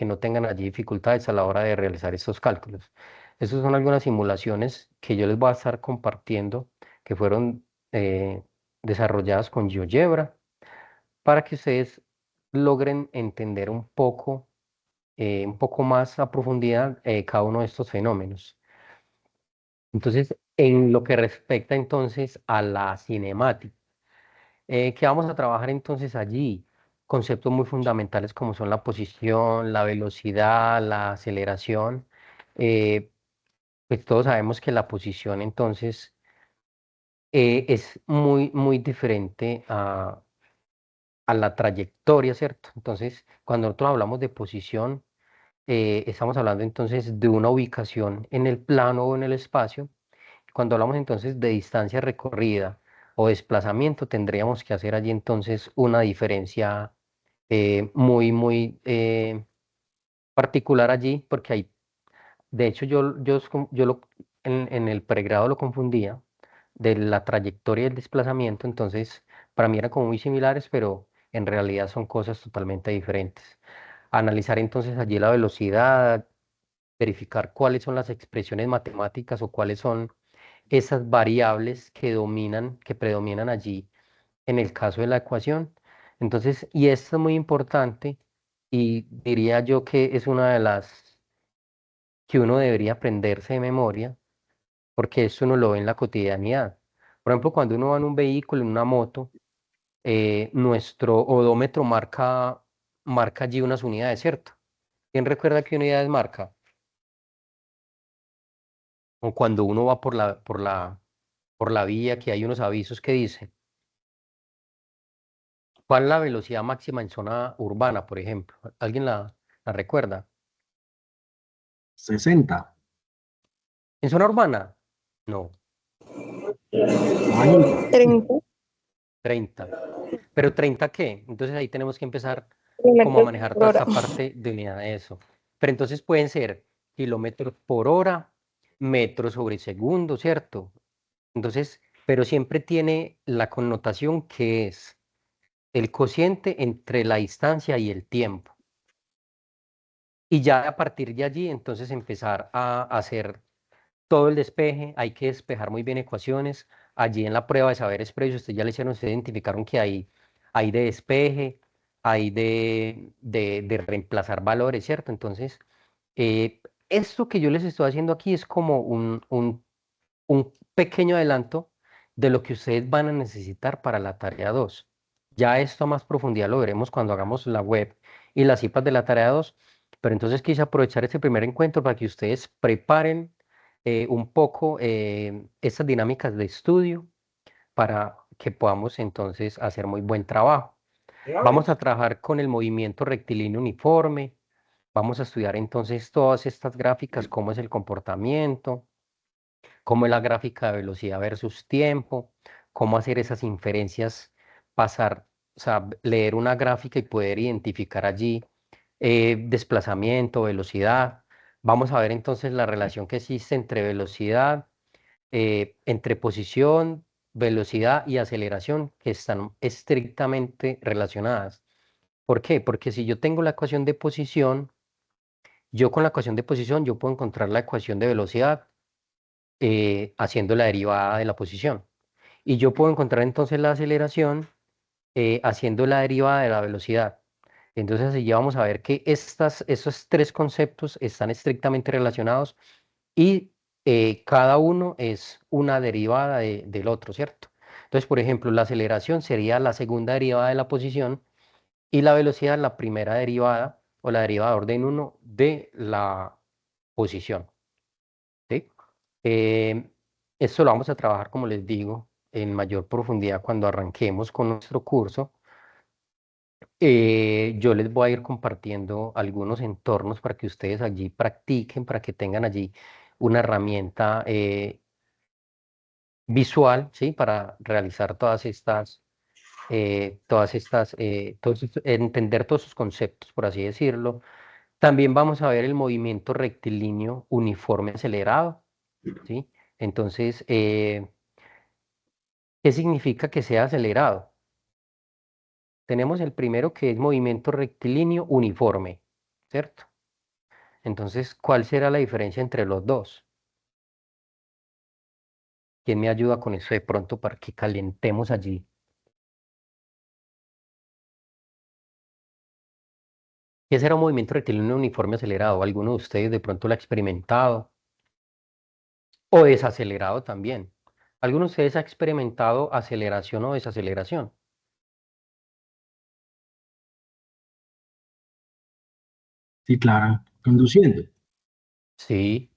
A: no tengan allí dificultades a la hora de realizar estos cálculos. Estas son algunas simulaciones que yo les voy a estar compartiendo que fueron desarrolladas con GeoGebra para que ustedes logren entender un poco más a profundidad cada uno de estos fenómenos. Entonces, en lo que respecta entonces a la cinemática, ¿qué vamos a trabajar entonces allí? Conceptos muy fundamentales como son la posición, la velocidad, la aceleración. eh, pues todos sabemos que la posición entonces es muy diferente a la trayectoria, ¿cierto? Entonces, cuando nosotros hablamos de posición, estamos hablando entonces de una ubicación en el plano o en el espacio. Cuando hablamos entonces de distancia recorrida o desplazamiento, tendríamos que hacer allí entonces una diferencia muy particular allí, porque hay, de hecho en el pregrado lo confundía de la trayectoria y el desplazamiento, entonces para mí eran como muy similares, pero en realidad son cosas totalmente diferentes. Analizar entonces allí la velocidad, verificar cuáles son las expresiones matemáticas o cuáles son esas variables que predominan allí en el caso de la ecuación. Entonces, y esto es muy importante y diría yo que es una de las que uno debería aprenderse de memoria, porque eso uno lo ve en la cotidianidad. Por ejemplo, cuando uno va en un vehículo, en una moto, nuestro odómetro marca allí unas unidades, ¿cierto? ¿Quién recuerda qué unidades marca? O cuando uno va por la vía, que hay unos avisos que dicen, ¿cuál es la velocidad máxima en zona urbana, por ejemplo? ¿Alguien la recuerda?
D: 60,
A: ¿En zona urbana? No,
D: 40.
B: 30
A: 30. ¿Pero 30 qué? Entonces ahí tenemos que empezar como a
B: kilómetros
A: manejar
B: por
A: toda
B: hora.
A: esta parte de unidad de eso. Pero entonces pueden ser kilómetros por hora, metros sobre segundo, ¿cierto? Entonces, pero siempre tiene la connotación que es el cociente entre la distancia y el tiempo. Y ya a partir de allí, entonces empezar a hacer todo el despeje, hay que despejar muy bien ecuaciones. Allí en la prueba de saberes previos, ustedes ya le hicieron, ustedes identificaron que hay de despeje, hay de reemplazar valores, ¿cierto? Entonces, esto que yo les estoy haciendo aquí es como un pequeño adelanto de lo que ustedes van a necesitar para la tarea 2. Ya esto a más profundidad lo veremos cuando hagamos la web y las cipas de la tarea 2, pero entonces quise aprovechar este primer encuentro para que ustedes preparen un poco estas dinámicas de estudio para que podamos entonces hacer muy buen trabajo. Vamos a trabajar con el movimiento rectilíneo uniforme, vamos a estudiar entonces todas estas gráficas, cómo es el comportamiento, cómo es la gráfica de velocidad versus tiempo, cómo hacer esas inferencias, pasar, o sea, leer una gráfica y poder identificar allí desplazamiento, velocidad. Vamos a ver entonces la relación que existe entre velocidad, entre posición, velocidad y aceleración, que están estrictamente relacionadas. ¿Por qué? Porque si yo tengo la ecuación de posición, yo con la ecuación de posición, yo puedo encontrar la ecuación de velocidad haciendo la derivada de la posición. Y yo puedo encontrar entonces la aceleración haciendo la derivada de la velocidad. Entonces, así ya vamos a ver que estos tres conceptos están estrictamente relacionados y cada uno es una derivada del otro, ¿cierto? Entonces, por ejemplo, la aceleración sería la segunda derivada de la posición y la velocidad la primera derivada o la derivada de orden uno de la posición, ¿sí? Eh, Esto lo vamos a trabajar, como les digo, en mayor profundidad cuando arranquemos con nuestro curso. Yo les voy a ir compartiendo algunos entornos para que ustedes allí practiquen, para que tengan allí una herramienta visual, ¿sí? Para realizar entender todos sus conceptos, por así decirlo. También vamos a ver el movimiento rectilíneo uniforme acelerado, ¿sí? Entonces, ¿qué significa que sea acelerado? Tenemos el primero que es movimiento rectilíneo uniforme, ¿cierto? Entonces, ¿cuál será la diferencia entre los dos? ¿Quién me ayuda con eso de pronto para que calentemos allí? ¿Qué será un movimiento rectilíneo uniforme acelerado? ¿Alguno de ustedes de pronto lo ha experimentado? O desacelerado también. ¿Alguno de ustedes ha experimentado aceleración o desaceleración?
D: Sí, claro, conduciendo.
A: Sí.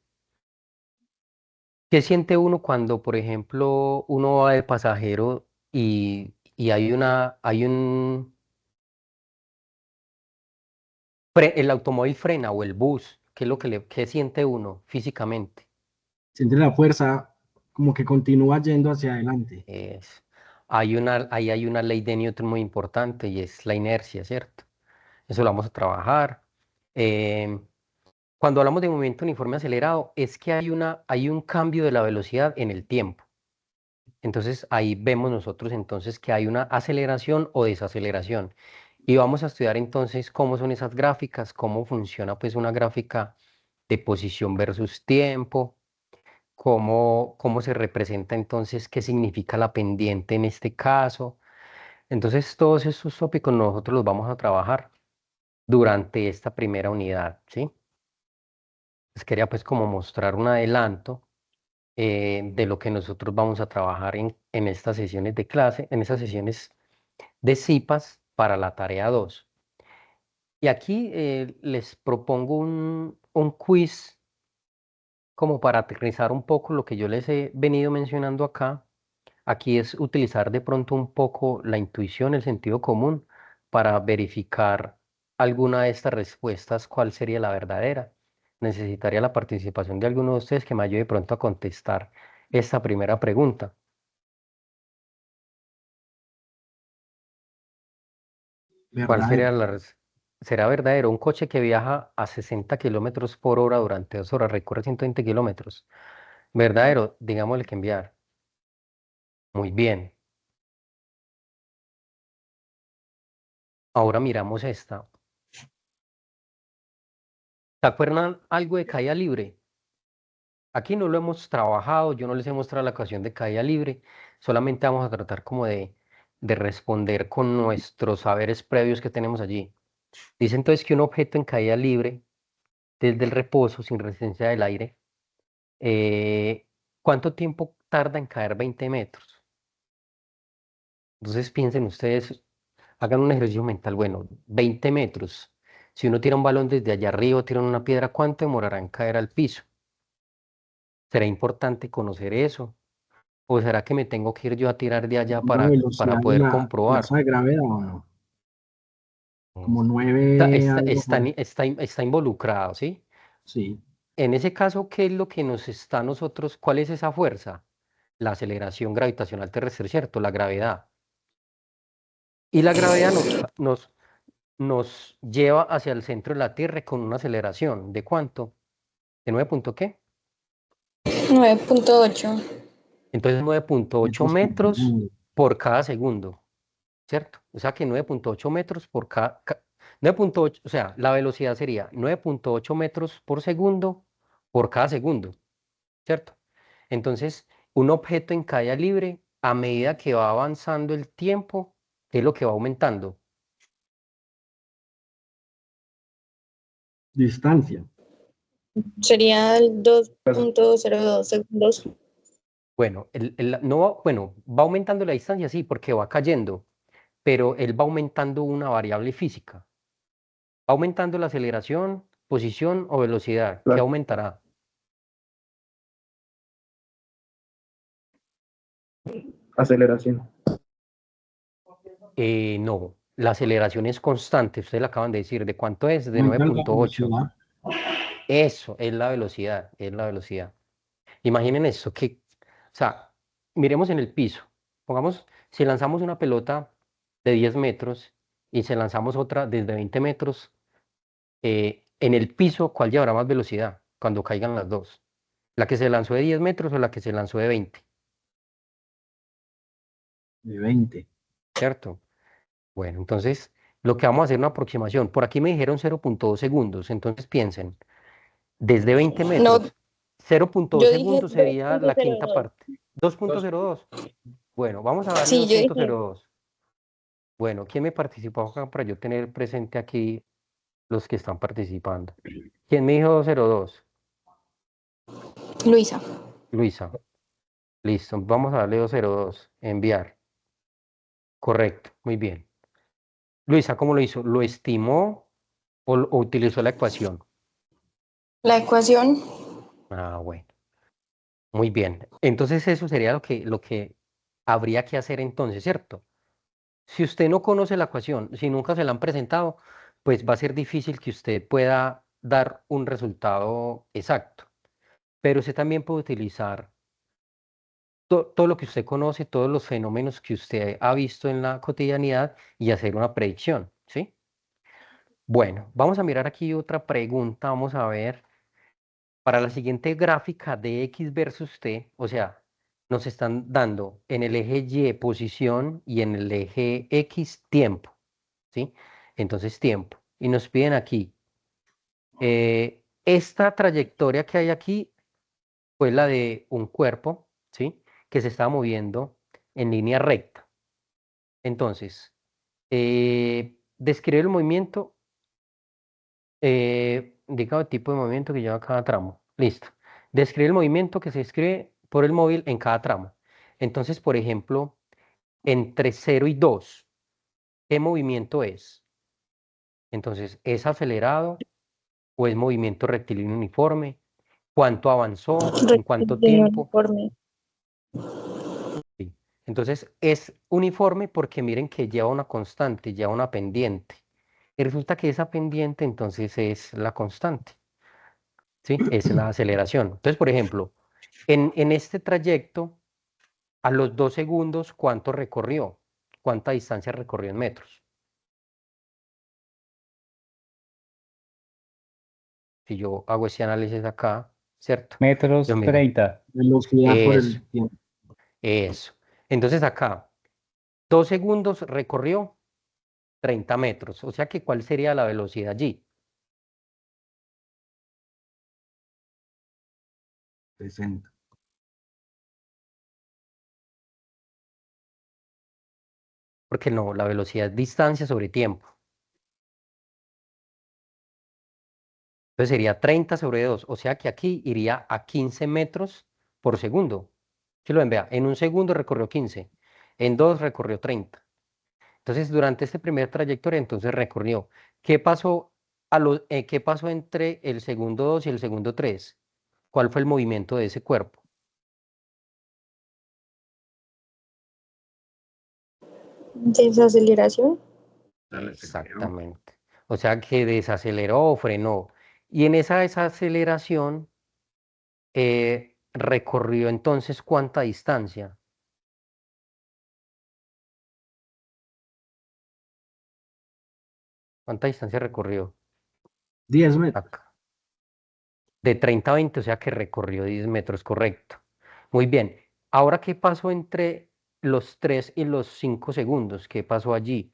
A: ¿Qué siente uno cuando, por ejemplo, uno va de pasajero y el automóvil frena o el bus? ¿Qué es lo qué siente uno físicamente?
D: Siente la fuerza como que continúa yendo hacia adelante.
A: Es, ahí hay una ley de Newton muy importante y es la inercia, ¿cierto? Eso lo vamos a trabajar. Em, Cuando hablamos de movimiento uniforme acelerado, es que hay un cambio de la velocidad en el tiempo. Entonces ahí vemos nosotros entonces que hay una aceleración o desaceleración. Y vamos a estudiar entonces cómo son esas gráficas, cómo funciona pues una gráfica de posición versus tiempo, cómo se representa entonces qué significa la pendiente en este caso. Entonces todos estos tópicos nosotros los vamos a trabajar durante esta primera unidad, ¿sí? Les quería pues como mostrar un adelanto de lo que nosotros vamos a trabajar en estas sesiones de clase, en estas sesiones de CIPAS para la tarea 2. Y aquí les propongo un quiz como para aterrizar un poco lo que yo les he venido mencionando acá. Aquí es utilizar de pronto un poco la intuición, el sentido común, para verificar alguna de estas respuestas, cuál sería la verdadera. Necesitaría la participación de alguno de ustedes que me ayude de pronto a contestar esta primera pregunta. ¿Cuál sería
D: Verdadero.
A: ¿Será verdadero? Un coche que viaja a 60 kilómetros por hora durante 2 horas recorre 120 kilómetros. Verdadero, digámosle que enviar. Muy bien. Ahora miramos esta. ¿Se acuerdan algo de caída libre? Aquí no lo hemos trabajado, yo no les he mostrado la ecuación de caída libre, solamente vamos a tratar como de responder con nuestros saberes previos que tenemos allí. Dice entonces que un objeto en caída libre, desde el reposo, sin resistencia del aire, eh, ¿cuánto tiempo tarda en caer 20 metros? Entonces piensen ustedes, hagan un ejercicio mental, bueno, 20 metros. Si uno tira un balón desde allá arriba o tira una piedra, ¿cuánto demorará en caer al piso? ¿Será importante conocer eso? ¿O será que me tengo que ir yo a tirar de allá
D: Una
A: para
D: velocidad de
A: poder
D: la
A: comprobar?
D: fuerza de gravedad o no.
A: Mm.
D: Como 9 algo más.
A: Está involucrado, ¿sí?
D: Sí.
A: En ese caso, ¿qué es lo que nos está a nosotros? ¿Cuál es esa fuerza? La aceleración gravitacional terrestre, ¿cierto? La gravedad. Y la gravedad nos lleva hacia el centro de la Tierra con una aceleración. ¿De cuánto? ¿De 9 punto qué?
B: 9.8.
A: Entonces 9.8
D: Metros por
A: metros
D: segundo.
A: por cada segundo, ¿cierto? O sea que 9.8 metros por cada... 9.8, o sea, la velocidad sería 9.8 metros por cada segundo, ¿cierto? Entonces, un objeto en caída libre a medida que va avanzando el tiempo, ¿qué es lo que va aumentando?
D: Distancia.
B: Sería el 2.02 segundos.
A: Bueno, no bueno, va aumentando la distancia, sí, porque va cayendo, pero él va aumentando una variable física. Va aumentando la aceleración, posición o velocidad. ¿Qué aumentará?
F: Aceleración.
A: No, la aceleración es constante, ustedes la acaban de decir. ¿De cuánto es? De
D: Aumenta la
A: 9.8.
D: velocidad.
A: Eso es la velocidad, es la velocidad. Imaginen eso, o sea, miremos en el piso. Pongamos, si lanzamos una pelota de 10 metros y si lanzamos otra desde 20 metros, en el piso, ¿cuál llevará más velocidad cuando caigan las dos? ¿La que se lanzó de 10 metros o la que se lanzó de 20?
D: De 20.
A: ¿Cierto? Bueno, entonces lo que vamos a hacer es una aproximación. Por aquí me dijeron 0.2 segundos, entonces piensen, desde 20
B: No,
A: metros, 0.2
B: yo dije
A: segundos sería la quinta
B: 2.02.
A: parte. 2.02. Bueno, vamos a darle
B: Sí, yo dije
A: 2.02. Bueno, ¿quién me participó acá para yo tener presente aquí los que están participando? ¿Quién me dijo 202?
B: Luisa.
A: Luisa. Listo, vamos a darle 202. Enviar. Correcto, muy bien. Luisa, ¿cómo lo hizo? ¿Lo estimó o utilizó la ecuación?
B: La ecuación,
A: Ah, bueno, muy bien. Entonces eso sería lo que habría que hacer entonces, ¿cierto? Si usted no conoce la ecuación, si nunca se la han presentado, pues va a ser difícil que usted pueda dar un resultado exacto. Pero usted también puede utilizar todo lo que usted conoce, todos los fenómenos que usted ha visto en la cotidianidad y hacer una predicción, ¿sí? Bueno, vamos a mirar aquí otra pregunta. Vamos a ver, para la siguiente gráfica de X versus T, o sea, nos están dando en el eje Y posición y en el eje X tiempo, ¿sí? Entonces tiempo. Y nos piden aquí, esta trayectoria que hay aquí fue la de un cuerpo, ¿sí? Que se estaba moviendo en línea recta. Entonces, describe el movimiento, indica el tipo de movimiento que lleva cada tramo. Listo. Describe el movimiento que se describe por el móvil en cada tramo. Entonces, por ejemplo, entre 0 y 2, ¿qué movimiento es? Entonces, ¿es acelerado o es movimiento rectilíneo uniforme? ¿Cuánto avanzó? ¿En cuánto
B: rectilíneo
A: tiempo?
B: uniforme.
A: Sí. Entonces es uniforme porque miren que lleva una constante, lleva una pendiente. Y resulta que esa pendiente entonces es la constante, ¿sí? Es la aceleración. Entonces, por ejemplo, en este trayecto, a los 2 segundos, ¿cuánto recorrió? ¿Cuánta distancia recorrió en metros? Si yo hago ese análisis acá, ¿cierto? Yo
C: Metros
A: miro,
C: 30.
D: Velocidad por
A: eso,
D: el tiempo.
A: eso. Entonces acá, 2 segundos recorrió 30 metros. O sea que, ¿cuál sería la velocidad allí?
D: 60.
A: Porque no, la velocidad es distancia sobre tiempo. Entonces sería 30 sobre 2. O sea que aquí iría a 15 metros por segundo. Que lo ven, vea, en un segundo recorrió 15, en 2 recorrió 30. Entonces, durante este primer trayectoria, entonces recorrió. ¿Qué pasó entre el segundo 2 y el segundo 3? ¿Cuál fue el movimiento de ese cuerpo?
B: Desaceleración.
A: Exactamente. O sea que desaceleró o frenó. Y en esa desaceleración recorrió entonces ¿cuánta distancia? ¿Cuánta distancia recorrió?
D: 10 metros.
A: Acá. De 30 a 20, o sea que recorrió 10 metros, correcto. Muy bien. Ahora, ¿qué pasó entre los 3 y los 5 segundos? ¿Qué pasó allí?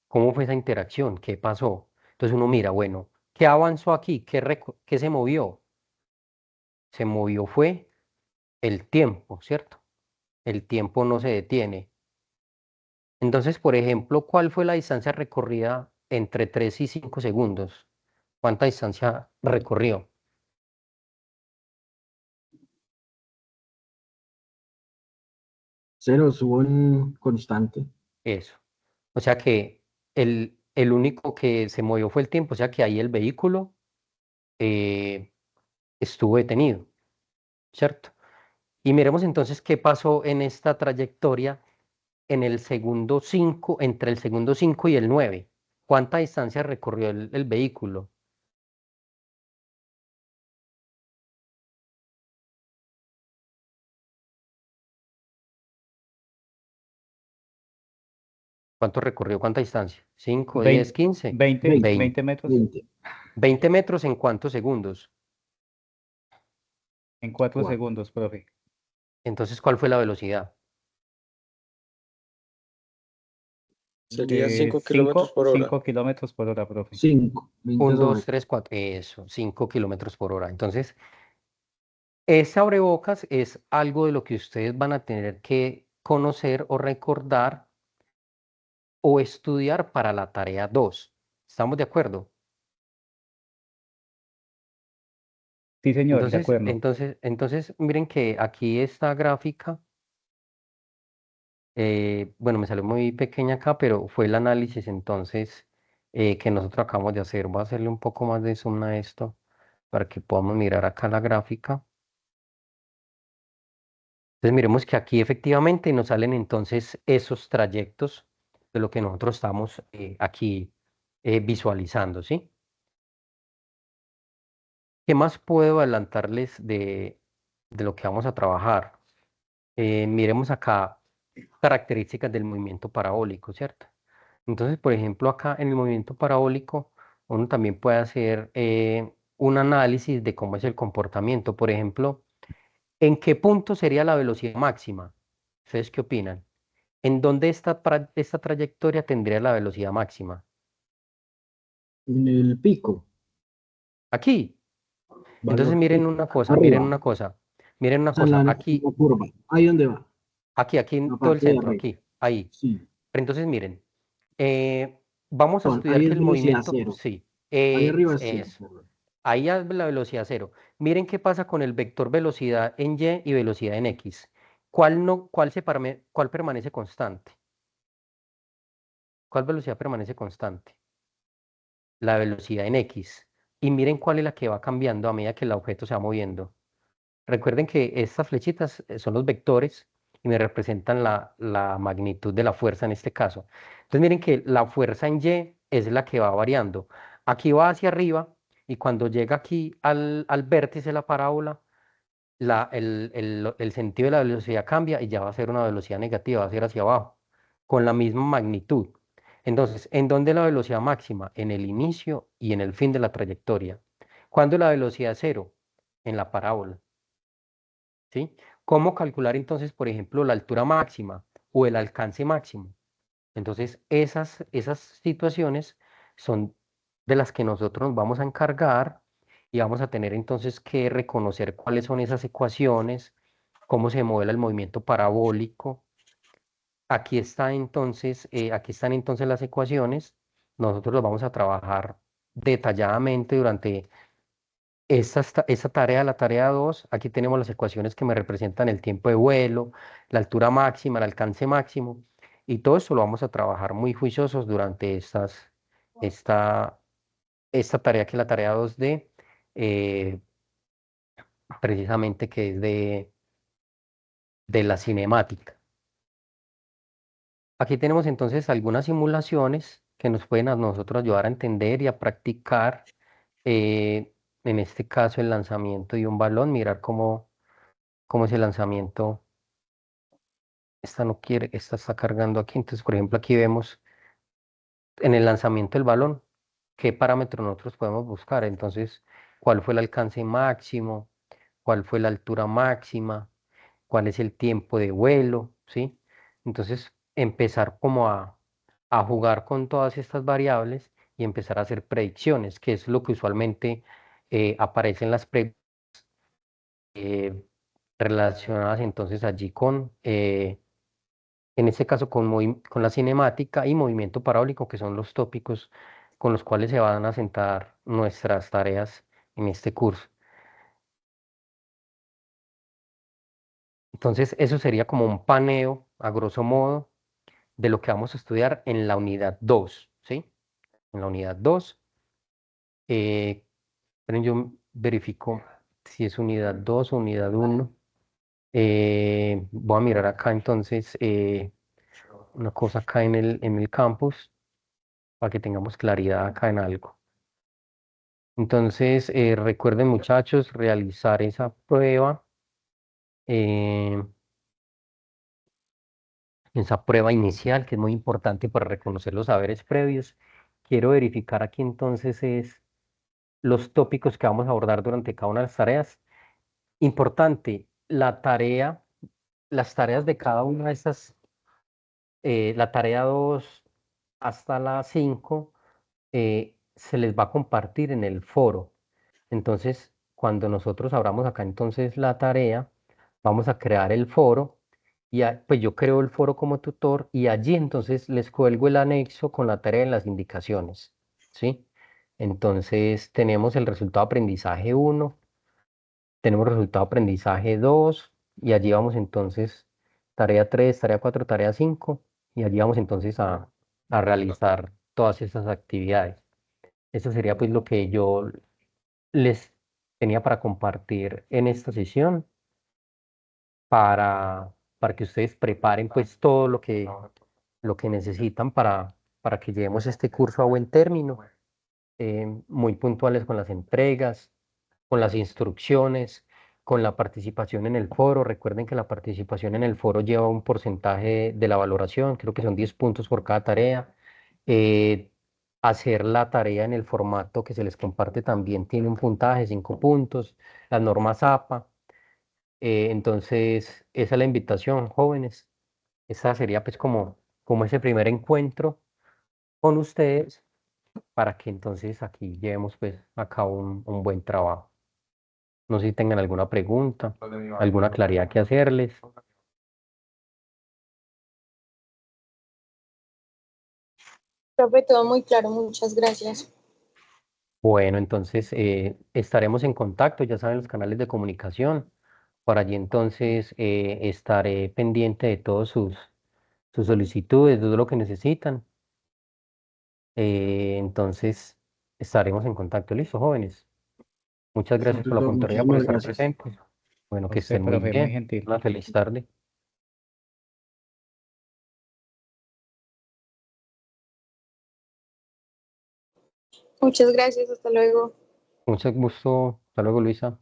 A: ¿Cómo fue esa interacción? ¿Qué pasó? Entonces uno mira, bueno, ¿qué avanzó aquí? ¿Qué se movió? Se movió fue el tiempo, ¿cierto? el tiempo no se detiene. Entonces, por ejemplo, ¿cuál fue la distancia recorrida entre 3 y 5 segundos? ¿Cuánta distancia recorrió?
D: Cero, subo en constante.
A: Eso. O sea que el único que se movió fue el tiempo, o sea que ahí el vehículo eh, estuvo detenido, ¿cierto? Y miremos entonces qué pasó en esta trayectoria en el segundo 5, entre el segundo 5 y el 9. ¿Cuánta distancia recorrió el vehículo? ¿Cuánto recorrió? ¿Cuánta distancia? ¿5, 10,
C: 20,
A: 15?
C: 20,
D: 20,
C: 20 metros
D: 20,
A: 20 metros en cuántos segundos.
C: en 4
D: 4.
C: segundos, profe.
A: Entonces, ¿cuál fue la velocidad?
F: Sería 5 kilómetros
C: 5
F: por hora.
C: 5 kilómetros por hora, profe.
D: 5, 20
A: 1, 2,
D: sobre
A: 3, 4. Eso, 5 kilómetros por hora. Entonces, ese abrebocas es algo de lo que ustedes van a tener que conocer o recordar o estudiar para la tarea 2. ¿Estamos de acuerdo?
C: Sí, señor, de
A: Entonces,
C: acuerdo.
A: entonces, entonces, miren que aquí esta gráfica, bueno, me salió muy pequeña acá, pero fue el análisis entonces que nosotros acabamos de hacer. Voy a hacerle un poco más de zoom a esto para que podamos mirar acá la gráfica. Entonces, miremos que aquí efectivamente nos salen entonces esos trayectos de lo que nosotros estamos aquí visualizando, ¿sí? ¿Qué más puedo adelantarles de lo que vamos a trabajar? Miremos acá características del movimiento parabólico, ¿cierto? Entonces, por ejemplo, acá en el movimiento parabólico, uno también puede hacer un análisis de cómo es el comportamiento. Por ejemplo, ¿en qué punto sería la velocidad máxima? ¿Ustedes qué opinan? ¿En dónde esta trayectoria tendría la velocidad máxima?
D: en el pico,
A: Aquí. Entonces,
D: valor pico,
A: miren
D: arriba,
A: una cosa, miren
D: o
A: una
D: sea, en
A: cosa.
D: en la curva, ahí donde va,
A: Aquí
D: la
A: en todo el
D: parte de
A: centro,
D: arriba,
A: aquí, ahí.
D: sí,
A: Pero entonces, miren, vamos a estudiar
D: ahí
A: que
D: es
A: el
D: velocidad
A: movimiento,
D: cero,
A: sí,
D: ahí arriba es cero,
A: eso.
D: perdón.
A: Ahí es la velocidad cero. Miren qué pasa con el vector velocidad en Y y velocidad en X. ¿Cuál no, cuál permanece constante? ¿Cuál velocidad permanece constante? La velocidad en X. Y miren cuál es la que va cambiando a medida que el objeto se va moviendo. Recuerden que estas flechitas son los vectores y me representan la magnitud de la fuerza en este caso. Entonces miren que la fuerza en Y es la que va variando. Aquí va hacia arriba y cuando llega aquí al vértice de la parábola, el sentido de la velocidad cambia y ya va a ser una velocidad negativa, va a ser hacia abajo, con la misma magnitud. Entonces, ¿en dónde la velocidad máxima? En el inicio y en el fin de la trayectoria. ¿Cuándo la velocidad cero? En la parábola. ¿Sí? ¿Cómo calcular entonces, por ejemplo, la altura máxima o el alcance máximo? Entonces, esas situaciones son de las que nosotros nos vamos a encargar y vamos a tener entonces que reconocer cuáles son esas ecuaciones, cómo se modela el movimiento parabólico. Aquí están entonces las ecuaciones. Nosotros los vamos a trabajar detalladamente durante esta tarea, la tarea 2. Aquí tenemos las ecuaciones que me representan el tiempo de vuelo, la altura máxima, el alcance máximo, y todo esto lo vamos a trabajar muy juiciosos durante esta, esta tarea que es la tarea 2D, eh, precisamente que es de la cinemática. Aquí tenemos entonces algunas simulaciones que nos pueden a nosotros ayudar a entender y a practicar, en este caso, el lanzamiento de un balón, mirar cómo es el lanzamiento. Esta no quiere, esta está cargando aquí. Entonces, por ejemplo, aquí vemos en el lanzamiento del balón qué parámetros nosotros podemos buscar. Entonces, cuál fue el alcance máximo, cuál fue la altura máxima, cuál es el tiempo de vuelo, ¿sí? Entonces, empezar como a jugar con todas estas variables y empezar a hacer predicciones, que es lo que usualmente aparece en las preguntas relacionadas entonces allí en este caso con la cinemática y movimiento parábolico, que son los tópicos con los cuales se van a sentar nuestras tareas en este curso. Entonces, eso sería como un paneo, a grosso modo, de lo que vamos a estudiar en la unidad 2, ¿sí? En la unidad 2, pero yo verifico si es unidad 2 o unidad 1. Voy a mirar acá entonces una cosa acá en el campus para que tengamos claridad acá en algo. Entonces, recuerden muchachos, realizar esa prueba, eh, esa prueba inicial que es muy importante para reconocer los saberes previos. Quiero verificar aquí entonces es los tópicos que vamos a abordar durante cada una de las tareas. Importante, las tareas de cada una de estas, la tarea 2 hasta la 5 se les va a compartir en el foro. Entonces, cuando nosotros abramos acá entonces la tarea, vamos a crear el foro y pues yo creo el foro como tutor y allí entonces les cuelgo el anexo con la tarea en las indicaciones, ¿sí? Entonces tenemos el resultado de aprendizaje 1, tenemos resultado de aprendizaje 2 y allí vamos entonces tarea 3, tarea 4, tarea 5 y allí vamos entonces a realizar todas esas actividades. Eso sería pues lo que yo les tenía para compartir en esta sesión para que ustedes preparen pues todo lo que necesitan para que llevemos este curso a buen término, muy puntuales con las entregas, con las instrucciones, con la participación en el foro. Recuerden que la participación en el foro lleva un porcentaje de la valoración, creo que son 10 puntos por cada tarea. Eh, Hacer la tarea en el formato que se les comparte también tiene un puntaje, 5 puntos, las normas APA. Entonces, esa es la invitación, jóvenes. Esa sería pues como ese primer encuentro con ustedes para que entonces aquí llevemos pues a cabo un buen trabajo. No sé si tengan alguna pregunta, alguna claridad que hacerles.
B: Profe, todo muy claro, muchas gracias.
A: Bueno, entonces estaremos en contacto, ya saben los canales de comunicación. Por allí entonces estaré pendiente de todos sus solicitudes, de todo lo que necesitan. Entonces estaremos en contacto. Listo, jóvenes. Muchas gracias por la
D: Listo,
A: oportunidad, por
D: muchísimas
A: estar
D: gracias.
A: presentes. Bueno,
C: A
A: que
C: usted,
A: estén muy
C: profe, muy
A: bien.
C: gentil.
A: Una feliz tarde.
B: Muchas gracias, hasta luego.
A: Mucho gusto. Hasta luego, Luisa.